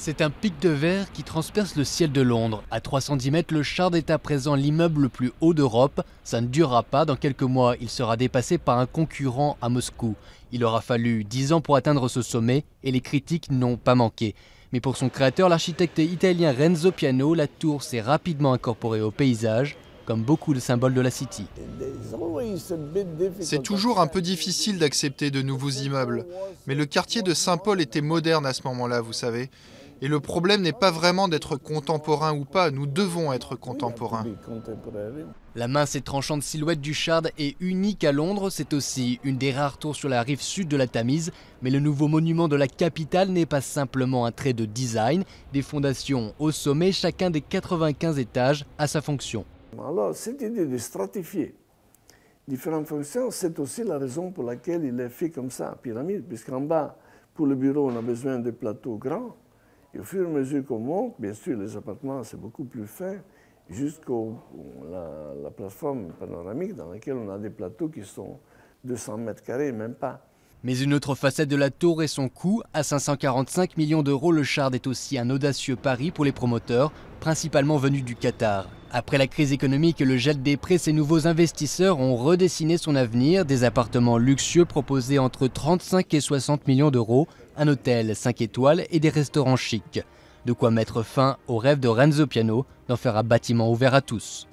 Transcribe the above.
C'est un pic de verre qui transperce le ciel de Londres. À 310 mètres, le Shard est à présent l'immeuble le plus haut d'Europe. Ça ne durera pas, dans quelques mois, il sera dépassé par un concurrent à Moscou. Il aura fallu 10 ans pour atteindre ce sommet et les critiques n'ont pas manqué. Mais pour son créateur, l'architecte italien Renzo Piano, la tour s'est rapidement incorporée au paysage, comme beaucoup de symboles de la City. C'est toujours un peu difficile d'accepter de nouveaux immeubles, mais le quartier de Saint-Paul était moderne à ce moment-là, vous savez. Et le problème n'est pas vraiment d'être contemporain ou pas, nous devons être contemporains. La mince et tranchante silhouette du Shard est unique à Londres, c'est aussi une des rares tours sur la rive sud de la Tamise. Mais le nouveau monument de la capitale n'est pas simplement un trait de design. Des fondations au sommet, chacun des 95 étages a sa fonction. Alors, cette idée de stratifier différentes fonctions, c'est aussi la raison pour laquelle il est fait comme ça, pyramide, puisqu'en bas, pour le bureau, on a besoin de plateaux grands. Et au fur et à mesure qu'on monte, bien sûr, les appartements, c'est beaucoup plus fin, jusqu'à la plateforme panoramique dans laquelle on a des plateaux qui sont 200 mètres carrés, même pas. Mais une autre facette de la tour est son coût. À 545 millions d'euros, le Shard est aussi un audacieux pari pour les promoteurs, principalement venus du Qatar. Après la crise économique et le gel des prix, ces nouveaux investisseurs ont redessiné son avenir. Des appartements luxueux proposés entre 35 et 60 millions d'euros, un hôtel 5 étoiles et des restaurants chics. De quoi mettre fin au rêve de Renzo Piano d'en faire un bâtiment ouvert à tous.